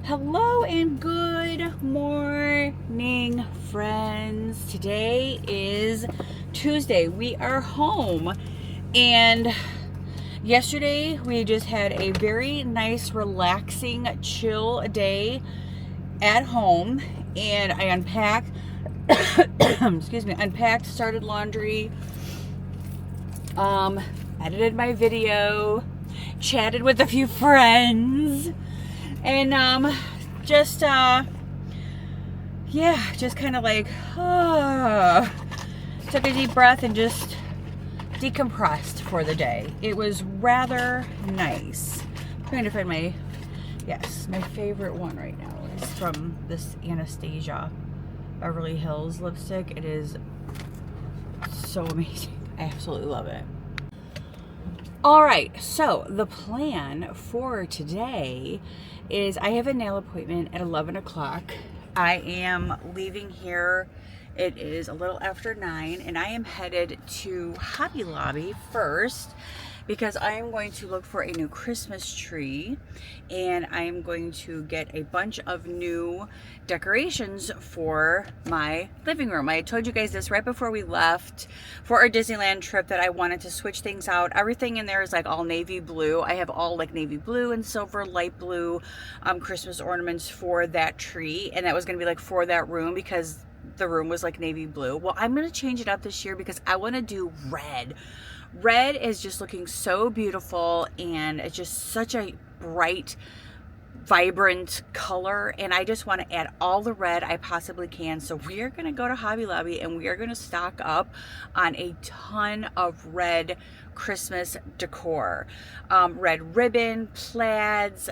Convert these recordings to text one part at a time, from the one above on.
Hello and good morning, friends. Today is Tuesday. We are home, and yesterday we just had a very nice, relaxing, chill day at home, and I unpacked, unpacked, started laundry, edited my video, chatted with a few friends, and just just kind of like took a deep breath and just decompressed for the day. It was rather nice. I'm trying to find my favorite one right now is from this Anastasia Beverly Hills lipstick. It is so amazing. I absolutely love it. All right, so the plan for today is I have a nail appointment at 11 o'clock. I am leaving here. It is a little after 9, and I am headed to Hobby Lobby first because I am going to look for a new Christmas tree, and I am going to get a bunch of new decorations for my living room. I told you guys this right before we left for our Disneyland trip that I wanted to switch things out. Everything in there is like all navy blue. I have all like navy blue and silver, light blue Christmas ornaments for that tree, and that was going to be like for that room because the room was like navy blue. Well, I'm going to change it up this year because I want to do red. Red is just looking so beautiful, and it's just such a bright, vibrant color, and I just want to add all the red I possibly can. So we are going to go to Hobby Lobby and we are going to stock up on a ton of red Christmas decor. Red ribbon, plaids,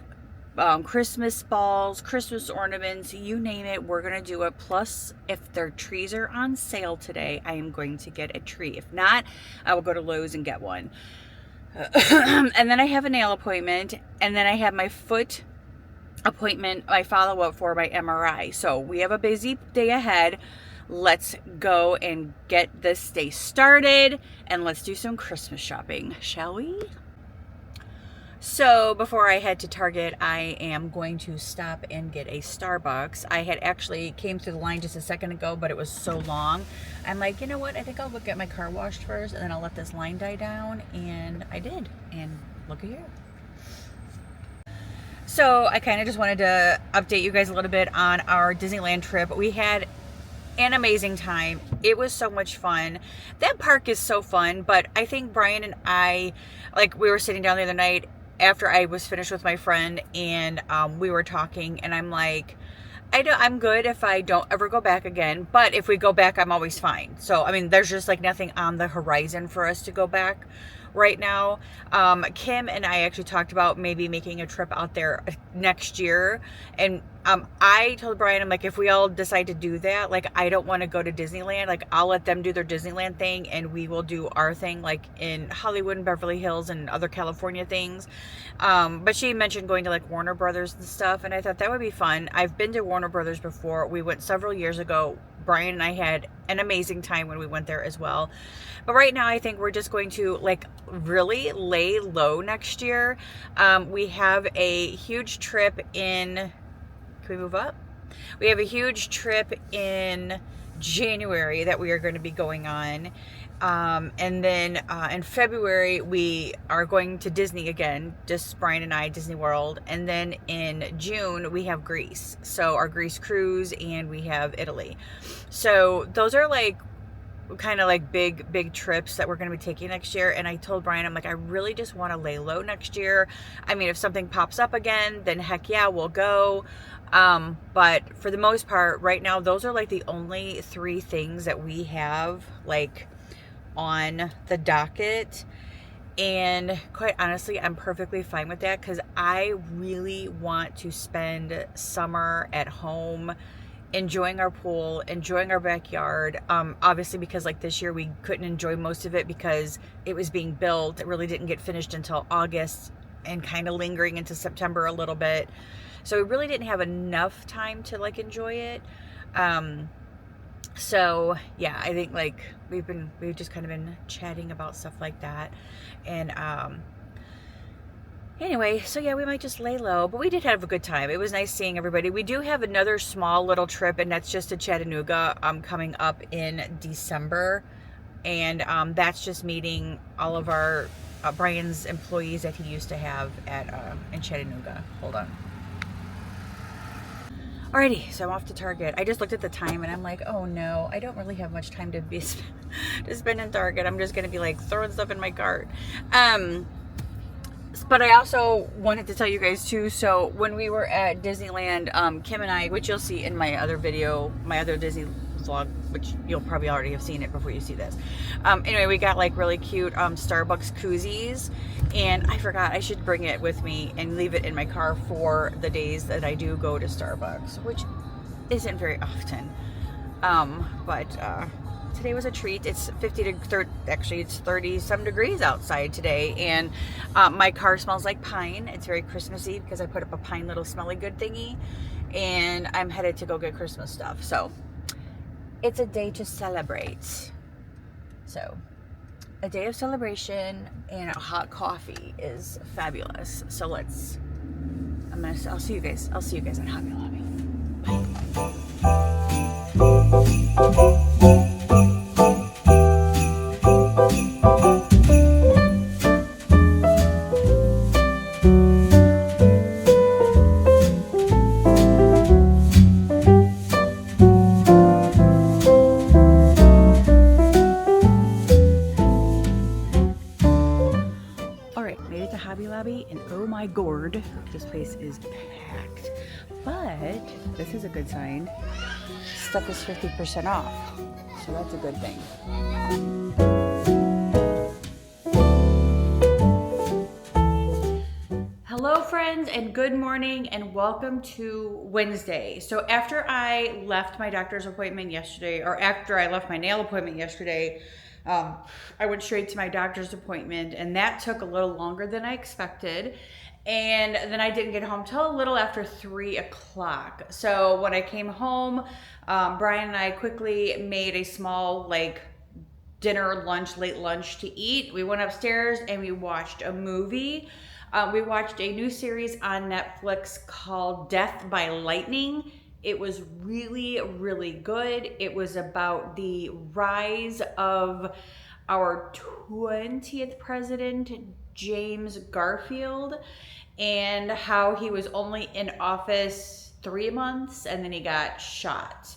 Christmas balls, Christmas ornaments, you name it, we're going to do it. Plus, if their trees are on sale today, I am going to get a tree. If not, I will go to Lowe's and get one. And then I have a nail appointment, and then I have my foot appointment, my follow-up for my MRI. So we have a busy day ahead. Let's go and get this day started, and let's do some Christmas shopping, shall we? So before I head to Target, I am going to stop and get a Starbucks. I had actually came through the line just a second ago, but it was so long. I'm like, you know what? I think I'll look at my car washed first, and then I'll let this line die down. And I did. And look at here. So I kind of just wanted to update you guys a little bit on our Disneyland trip. We had an amazing time. It was so much fun. That park is so fun, but I think Brian and I, like, we were sitting down the other night after I was finished with my friend, and we were talking, and I'm like, I'm good if I don't ever go back again, but if we go back, I'm always fine. So, I mean, there's just like nothing on the horizon for us to go back right now. Kim and I actually talked about maybe making a trip out there next year, and I told Brian, I'm like, if we all decide to do that, like, I don't want to go to Disneyland. Like, I'll let them do their Disneyland thing, and we will do our thing, like in Hollywood and Beverly Hills and other California things. But she mentioned going to like Warner Brothers and stuff, and I thought that would be fun. I've been to Warner Brothers before. We went several years ago. Brian and I had an amazing time when we went there as well. But right now, I think we're just going to like really lay low next year. We have a huge trip in, can we move up? We have a huge trip in January that we are going to be going on. And then in February, we are going to Disney again, just Brian and I, Disney World. And then in June, we have Greece. So our Greece cruise, and we have Italy. So those are like kind of like big trips that we're going to be taking next year. And I told Brian, I'm like, I really just want to lay low next year. I mean, if something pops up again, then heck yeah, we'll go. But for the most part right now, those are like the only 3 things that we have like on the docket. And quite honestly, I'm perfectly fine with that because I really want to spend summer at home, enjoying our pool, enjoying our backyard. Obviously, because like this year we couldn't enjoy most of it because it was being built. It really didn't get finished until August and kind of lingering into September a little bit. So we really didn't have enough time to like enjoy it. So yeah, I think like we've just kind of been chatting about stuff like that. And Anyway, so yeah, we might just lay low, but we did have a good time. It was nice seeing everybody. We do have another small little trip, and that's just to Chattanooga coming up in December. And that's just meeting all of our Brian's employees that he used to have at in Chattanooga. Hold on. Alrighty, so I'm off to Target. I just looked at the time and I'm like, oh no, I don't really have much time to be to spend in Target. I'm just gonna be like throwing stuff in my cart. But I also wanted to tell you guys too, so when we were at Disneyland, Kim and I, which you'll see in my other video, my other Disney vlog, which you'll probably already have seen it before you see this. Anyway, we got like really cute Starbucks koozies, and I forgot I should bring it with me and leave it in my car for the days that I do go to Starbucks, which isn't very often. Today was a treat. It's 50 to 30, actually it's 30 some degrees outside today, and my car smells like pine. It's very Christmassy because I put up a pine little smelly good thingy, and I'm headed to go get Christmas stuff. So it's a day to celebrate. So a day of celebration and a hot coffee is fabulous. So I'll see you guys at Hobby Lobby. Bye. And oh my gourd, this place is packed. But this is a good sign. Stuff is 50% off, so that's a good thing. Hello friends, and good morning, and welcome to Wednesday. So after I left my doctor's appointment yesterday, or after I left my nail appointment yesterday, I went straight to my doctor's appointment, and that took a little longer than I expected. And then I didn't get home till a little after 3 o'clock. So when I came home, Brian and I quickly made a small dinner, lunch, late lunch to eat. We went upstairs and we watched a movie. We watched a new series on Netflix called Death by Lightning. It was really, really good. It was about the rise of our 20th president, James Garfield, and how he was only in office 3 months and then he got shot.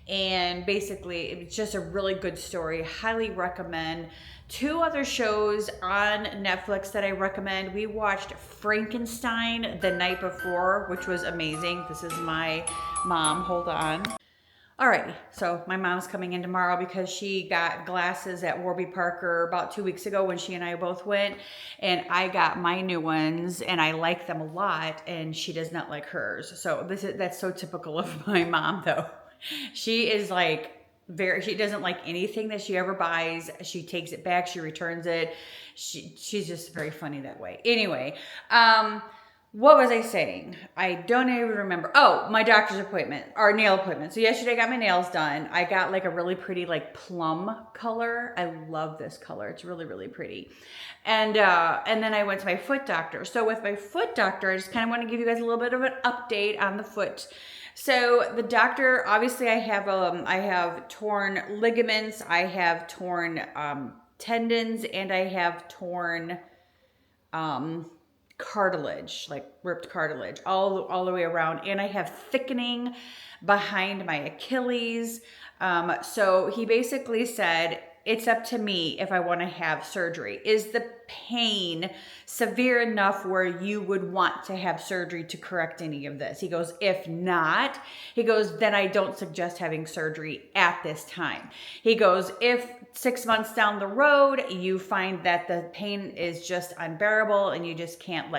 And basically, it's just a really good story. Highly recommend. 2 other shows on Netflix that I recommend. We watched Frankenstein the night before, which was amazing. This is my mom. Hold on. Alrighty, so my mom's coming in tomorrow because she got glasses at Warby Parker about 2 weeks ago when she and I both went, and I got my new ones and I like them a lot, and she does not like hers. So that's so typical of my mom though. She is like she doesn't like anything that she ever buys. She takes it back, she returns it. She's just very funny that way. Anyway, what was I saying? I don't even remember. Oh, my doctor's appointment, or nail appointment. So yesterday I got my nails done. I got like a really pretty plum color. I love this color. It's really, really pretty. And then I went to my foot doctor. So with my foot doctor, I just kind of want to give you guys a little bit of an update on the foot. So the doctor, obviously I have torn ligaments, I have torn tendons, and I have torn cartilage, like ripped cartilage all the way around, and I have thickening behind my Achilles. So he basically said, it's up to me if I want to have surgery. Is the pain severe enough where you would want to have surgery to correct any of this? He goes, if not, he goes, then I don't suggest having surgery at this time. He goes, if 6 months down the road, you find that the pain is just unbearable and you just can't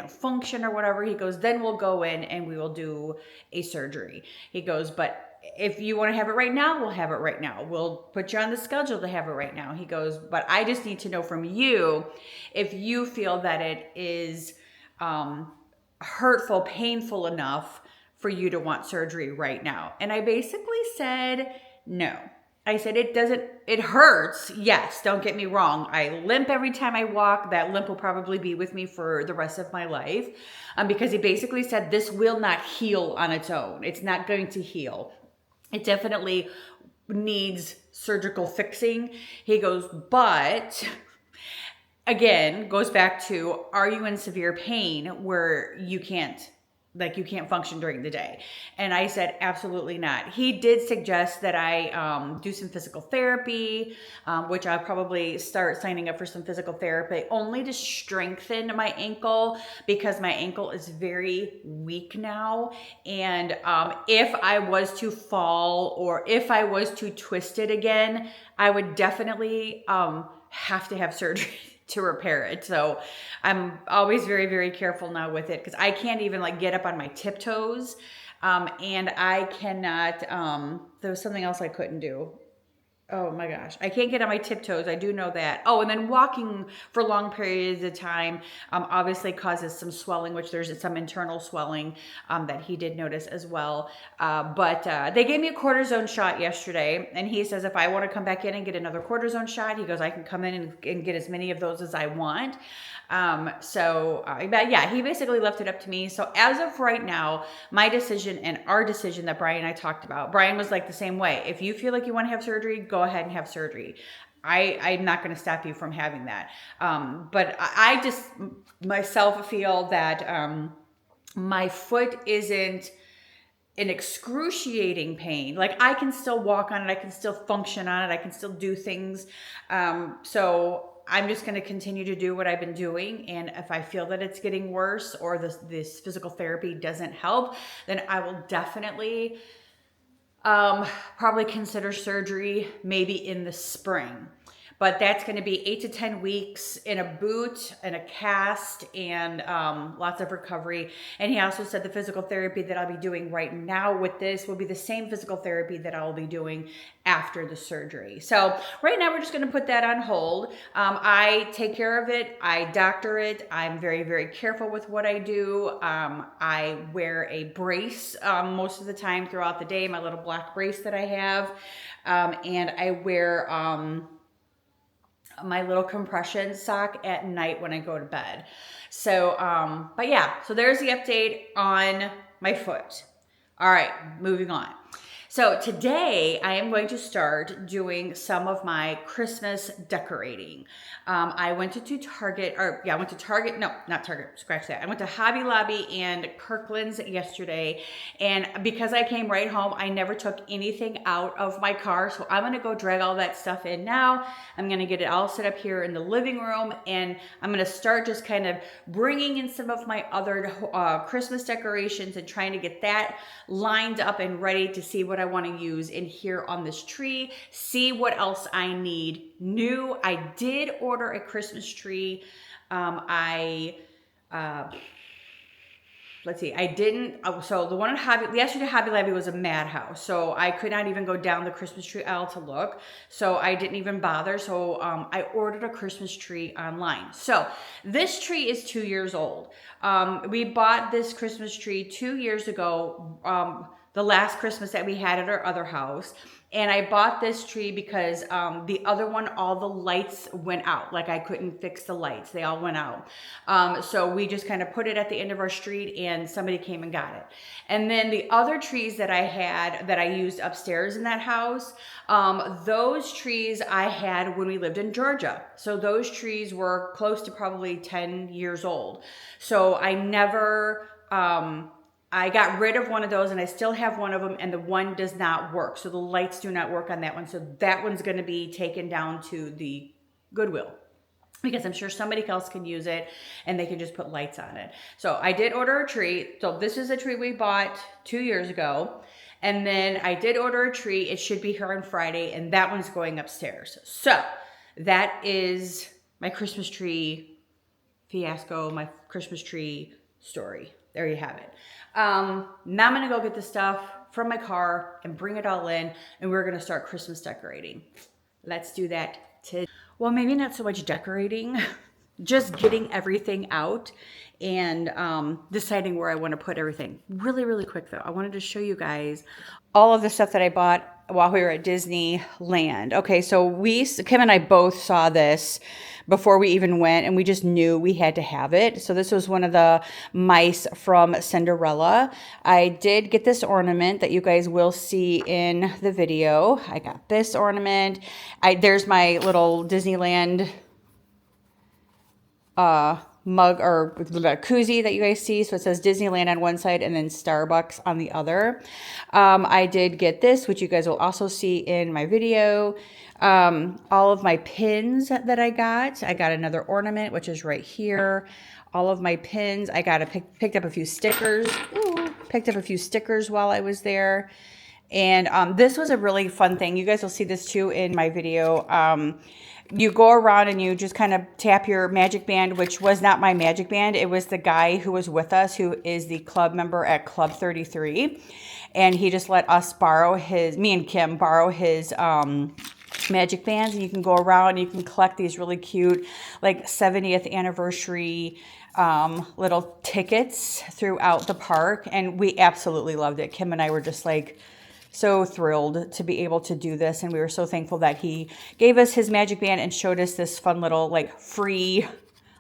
function or whatever, he goes, then we'll go in and we will do a surgery. He goes, but if you want to have it right now, we'll have it right now. We'll put you on the schedule to have it right now. He goes, but I just need to know from you if you feel that it is hurtful, painful enough for you to want surgery right now. And I basically said no. I said, it hurts. Yes, don't get me wrong. I limp every time I walk. That limp will probably be with me for the rest of my life. Because he basically said this will not heal on its own. It's not going to heal. It definitely needs surgical fixing. He goes, but again, goes back to, are you in severe pain where you can't function during the day? And I said, absolutely not. He did suggest that I do some physical therapy, which I'll probably start signing up for some physical therapy only to strengthen my ankle, because my ankle is very weak now. And if I was to fall or if I was to twist it again, I would definitely have to have surgery to repair it. So I'm always very, very careful now with it, because I can't even like get up on my tiptoes. And I cannot, there was something else I couldn't do. Oh my gosh, I can't get on my tiptoes. I do know that. Oh, and then walking for long periods of time obviously causes some swelling, which there's some internal swelling that he did notice as well. But they gave me a cortisone shot yesterday, and he says if I want to come back in and get another cortisone shot, he goes, I can come in and get as many of those as I want. But yeah, he basically left it up to me. So as of right now, my decision and our decision that Brian and I talked about, Brian was like the same way. If you feel like you want to have surgery, go ahead and have surgery. I'm not going to stop you from having that. But I just myself feel that my foot isn't in excruciating pain. Like I can still walk on it. I can still function on it. I can still do things. So I'm just going to continue to do what I've been doing. And if I feel that it's getting worse or this physical therapy doesn't help, then I will definitely probably consider surgery maybe in the spring. But that's going to be 8 to 10 weeks in a boot and a cast and lots of recovery. And he also said the physical therapy that I'll be doing right now with this will be the same physical therapy that I'll be doing after the surgery. So right now we're just going to put that on hold. I take care of it. I doctor it. I'm very, very careful with what I do. I wear a brace most of the time throughout the day, my little black brace that I have. And I wear my little compression sock at night when I go to bed. So, but yeah, so there's the update on my foot. All right, moving on. So today I am going to start doing some of my Christmas decorating. I went to Target, I went to Target, no, not Target, scratch that. I went to Hobby Lobby and Kirkland's yesterday. And because I came right home, I never took anything out of my car. So I'm gonna go drag all that stuff in now. I'm gonna get it all set up here in the living room. And I'm gonna start just kind of bringing in some of my other Christmas decorations and trying to get that lined up and ready to see what I want to use in here on this tree, see what else I need new. I did order a Christmas tree. Let's see, I didn't, so the one at yesterday Hobby Lobby was a madhouse. So I could not even go down the Christmas tree aisle to look. So I didn't even bother. So I ordered a Christmas tree online. So this tree is 2 years old. We bought this Christmas tree 2 years ago, the last Christmas that we had at our other house. And I bought this tree because the other one, all the lights went out. Like I couldn't fix the lights. They all went out. So we just kind of put it at the end of our street and somebody came and got it. And then the other trees that I had that I used upstairs in that house, those trees I had when we lived in Georgia. So those trees were close to probably 10 years old. So I never... I got rid of one of those and I still have one of them and the one does not work. So the lights do not work on that one. So that one's going to be taken down to the Goodwill because I'm sure somebody else can use it and they can just put lights on it. So I did order a tree. So this is a tree we bought 2 years ago. And then I did order a tree. It should be here on Friday and that one's going upstairs. So that is my Christmas tree fiasco, my Christmas tree story. There you have it. Now I'm going to go get the stuff from my car and bring it all in and we're going to start Christmas decorating. Let's do that today. Well, maybe not so much decorating, just getting everything out and deciding where I want to put everything. Really, really quick though. I wanted to show you guys all of the stuff that I bought while we were at Disneyland. Okay, so Kim and I both saw this before we even went, and we just knew we had to have it. So this was one of the mice from Cinderella. I did get this ornament that you guys will see in the video. I got this ornament. There's my little Disneyland mug or the koozie that you guys see. So it says Disneyland on one side and then Starbucks on the other. I did get this, which you guys will also see in my video. All of my pins that I got another ornament, which is right here. All of my pins. I picked up a few stickers. Ooh, picked up a few stickers while I was there. And this was a really fun thing. You guys will see this too in my video. You go around and you just kind of tap your magic band, which was not my magic band. It was the guy who was with us, who is the club member at Club 33. And he just let us me and Kim borrow his magic bands. And you can go around and you can collect these really cute, like 70th anniversary little tickets throughout the park. And we absolutely loved it. Kim and I were just like, so thrilled to be able to do this, and we were so thankful that he gave us his magic band and showed us this fun little like free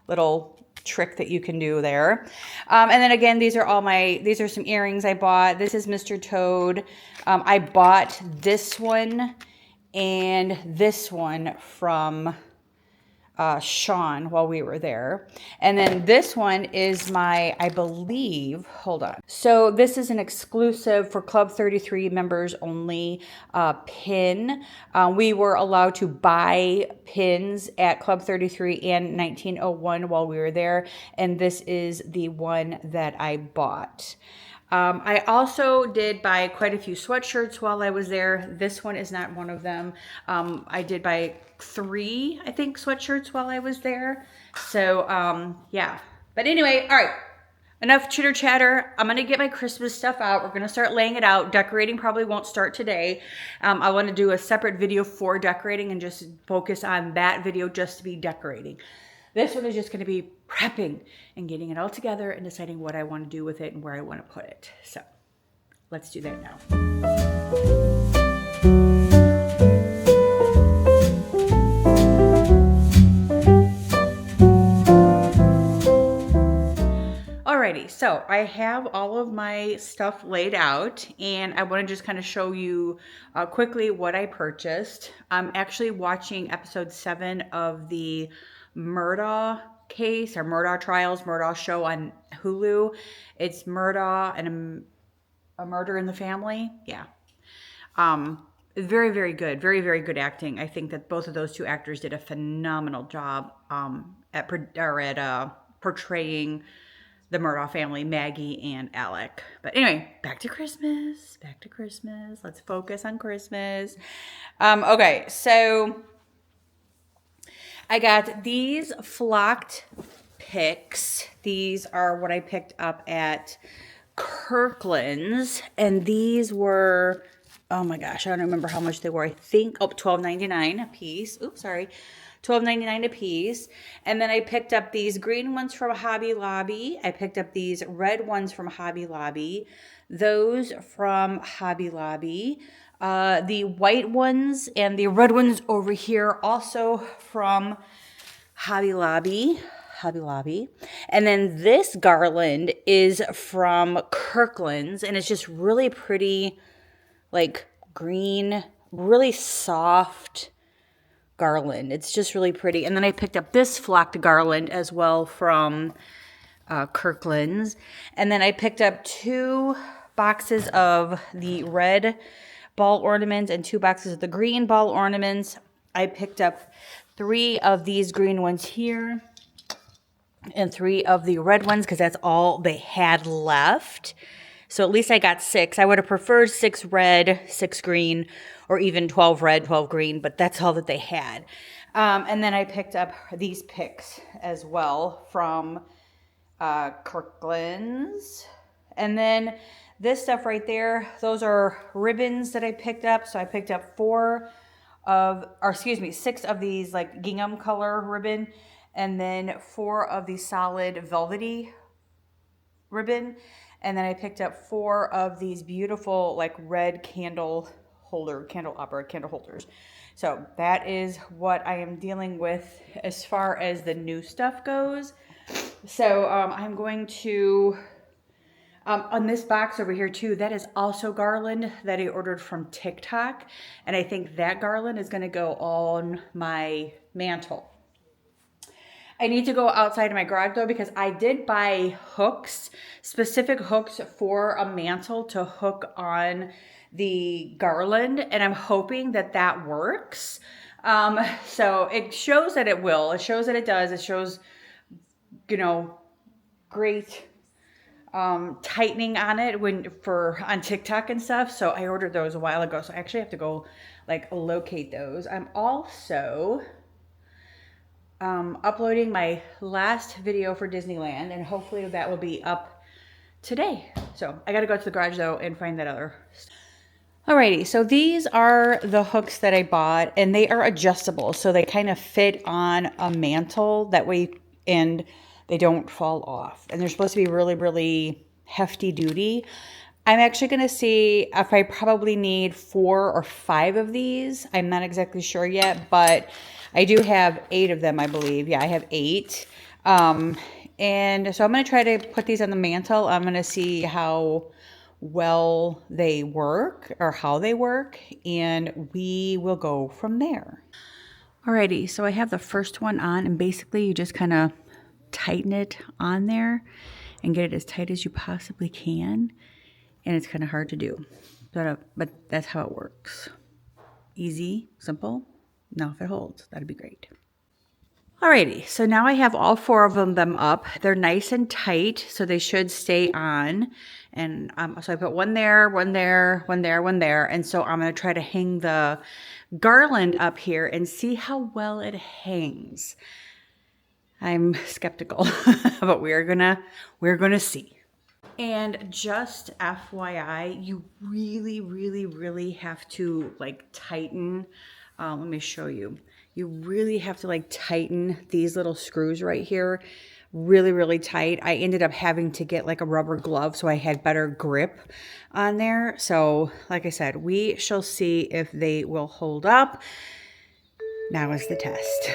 little trick that you can do there. And then again, these are some earrings I bought. This is Mr. Toad. I bought this one and this one from Sean while we were there. And then this one is I believe, hold on. So this is an exclusive for Club 33 members only pin. We were allowed to buy pins at Club 33 and 1901 while we were there. And this is the one that I bought. I also did buy quite a few sweatshirts while I was there. This one is not one of them. I did buy 3, I think, sweatshirts while I was there. So, yeah. But anyway, all right. Enough chitter chatter. I'm going to get my Christmas stuff out. We're going to start laying it out. Decorating probably won't start today. I want to do a separate video for decorating and just focus on that video just to be decorating. This one is just going to be prepping and getting it all together and deciding what I want to do with it and where I want to put it. So let's do that now. Alrighty, so I have all of my stuff laid out, and I want to just kind of show you quickly what I purchased. I'm actually watching episode 7 of the Murdaugh case or Murdaugh trials, Murdaugh show on Hulu. It's Murdaugh and a Murder in the Family. Yeah. Very, very good. Very, very good acting. I think that both of those two actors did a phenomenal job at portraying the Murdaugh family, Maggie and Alec. But anyway, back to Christmas. Back to Christmas. Let's focus on Christmas. Okay, so I got these flocked picks. These are what I picked up at Kirkland's, and these were, oh my gosh, I don't remember how much they were. I think $12.99 a piece. Oops, sorry. $12.99 a piece. And then I picked up these green ones from Hobby Lobby. I picked up these red ones from Hobby Lobby. Those from Hobby Lobby. The white ones and the red ones over here also from Hobby Lobby. Hobby Lobby. And then this garland is from Kirkland's, and it's just really pretty, like green, really soft garland. It's just really pretty. And then I picked up this flocked garland as well from Kirkland's. And then I picked up 2 boxes of the red ball ornaments and 2 boxes of the green ball ornaments. I picked up 3 of these green ones here and 3 of the red ones because that's all they had left. So at least I got 6. I would have preferred 6 red, 6 green, or even 12 red, 12 green, but that's all that they had. And then I picked up these picks as well from Kirkland's. And then this stuff right there, those are ribbons that I picked up. So I picked up 6 of these like gingham color ribbon, and then 4 of the solid velvety ribbon. And then I picked up 4 of these beautiful like red candle candle holders. So that is what I am dealing with as far as the new stuff goes. So I'm going to, on this box over here too, that is also garland that I ordered from TikTok. And I think that garland is going to go on my mantle. I need to go outside of my garage though, because I did buy hooks, specific hooks for a mantle to hook on the garland, and I'm hoping that that works. So it shows that it will. It shows that it does. It shows, you know, great tightening on it on TikTok and stuff. So I ordered those a while ago. So I actually have to go like locate those. I'm also uploading my last video for Disneyland, and hopefully that will be up today. So I got to go to the garage though and find that other stuff. Alrighty, so these are the hooks that I bought, and they are adjustable, so they kind of fit on a mantle that way, and they don't fall off. And they're supposed to be really, really hefty duty. I'm actually going to see if I probably need 4 or 5 of these. I'm not exactly sure yet, but I do have 8 of them, I believe. Yeah, I have 8. And so I'm going to try to put these on the mantle. I'm going to see how well they work or how they work, and we will go from there. Alrighty, so I have the first one on, and basically you just kind of tighten it on there and get it as tight as you possibly can. And it's kind of hard to do, but that's how it works. Easy, simple. Now if it holds, that'd be great. Alrighty, so now I have all 4 of them up. They're nice and tight, so they should stay on. And so I put one there, one there, one there, one there. And so I'm going to try to hang the garland up here and see how well it hangs. I'm skeptical, but we're gonna see. And just FYI, you really, really, really have to like tighten. Let me show you. You really have to like tighten these little screws right here really, really tight. I ended up having to get like a rubber glove so I had better grip on there. So like I said, we shall see if they will hold up. Now is the test.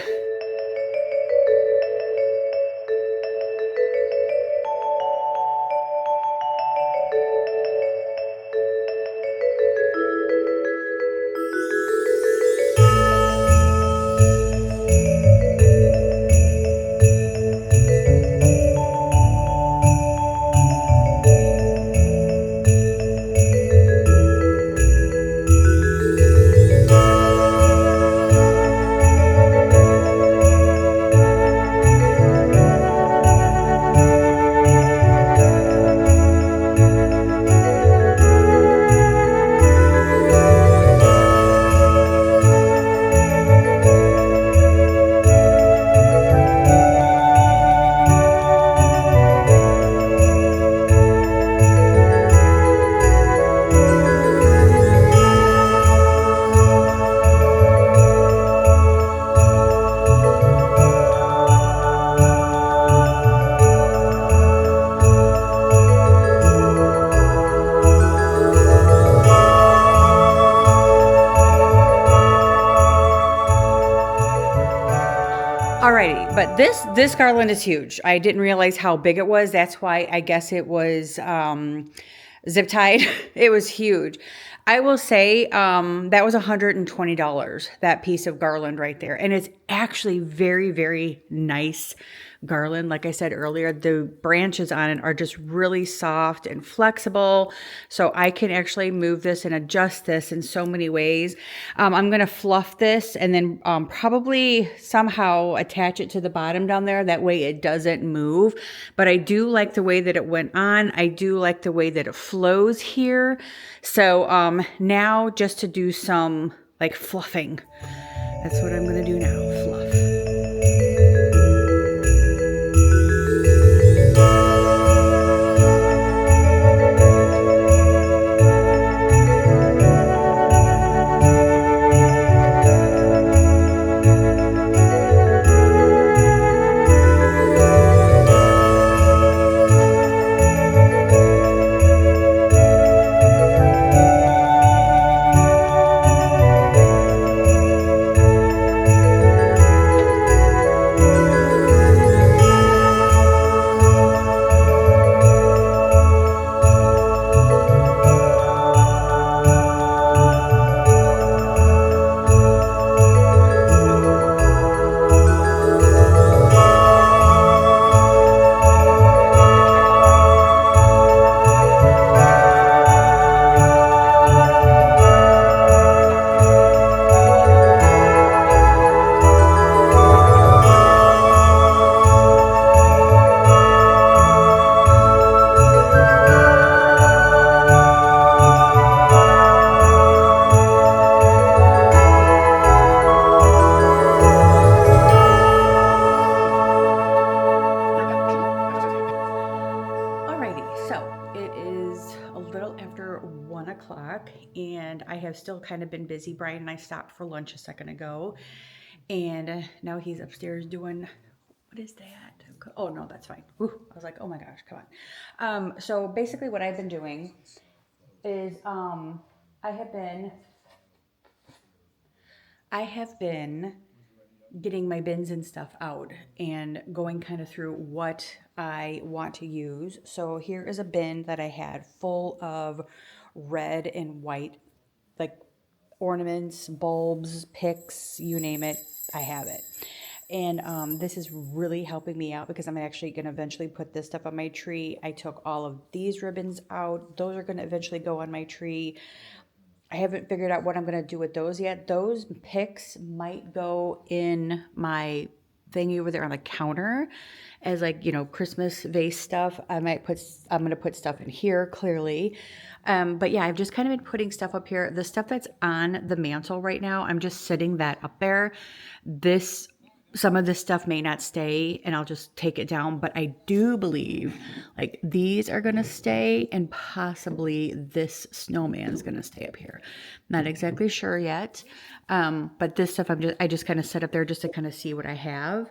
Alrighty, but this garland is huge. I didn't realize how big it was. That's why I guess it was zip tied. It was huge. I will say that was $120, that piece of garland right there. And it's actually very, very nice garland. Like I said earlier, the branches on it are just really soft and flexible. So I can actually move this and adjust this in so many ways. I'm going to fluff this and then probably somehow attach it to the bottom down there. That way it doesn't move. But I do like the way that it went on. I do like the way that it flows here. So now just to do some like fluffing. That's what I'm going to do now, fluff. little after 1 o'clock, and I have still kind of been busy. Brian and I stopped for lunch a second ago, and now he's upstairs doing, what is that? Oh no, that's fine. Ooh, I was like, oh my gosh, come on. So basically what I've been doing is I have been getting my bins and stuff out and going kind of through what I want to use. So here is a bin that I had full of red and white, like ornaments, bulbs, picks, you name it, I have it. And this is really helping me out because I'm actually going to eventually put this stuff on my tree. I took all of these ribbons out. Those are going to eventually go on my tree. I haven't figured out what I'm going to do with those yet. Those picks might go in my thingy over there on the counter as, like, you know, Christmas vase stuff. I'm going to put stuff in here clearly. But yeah, I've just kind of been putting stuff up here. The stuff that's on the mantle right now, I'm just sitting that up there. Some of this stuff may not stay and I'll just take it down, but I do believe like these are going to stay and possibly this snowman's going to stay up here. Not exactly sure yet. But this stuff I just kind of set up there just to kind of see what I have.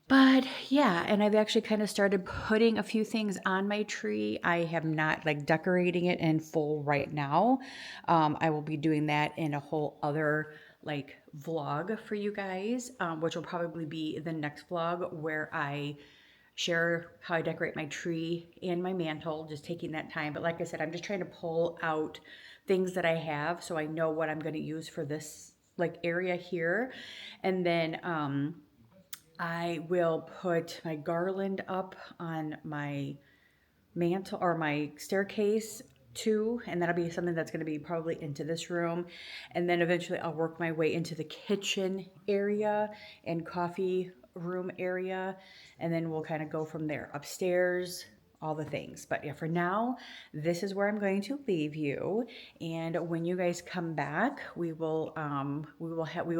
But yeah, and I've actually kind of started putting a few things on my tree. I am not like decorating it in full right now. I will be doing that in a whole other like vlog for you guys, which will probably be the next vlog where I share how I decorate my tree and my mantle, just taking that time. But like I said, I'm just trying to pull out things that I have so I know what I'm going to use for this like area here. And then I will put my garland up on my mantle or my staircase too, and that'll be something that's going to be probably into this room. And then eventually I'll work my way into the kitchen area and coffee room area, and then we'll kind of go from there. Upstairs, all the things. But yeah, for now, this is where I'm going to leave you. And when you guys come back, we will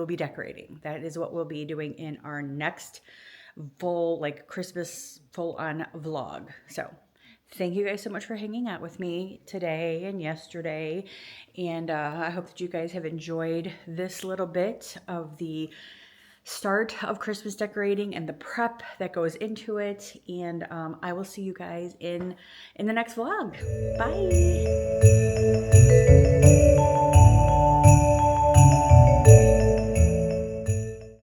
be decorating. That is what we'll be doing in our next full like Christmas full on vlog. So thank you guys so much for hanging out with me today and yesterday. And I hope that you guys have enjoyed this little bit of the start of Christmas decorating and the prep that goes into it. And I will see you guys in the next vlog. Bye.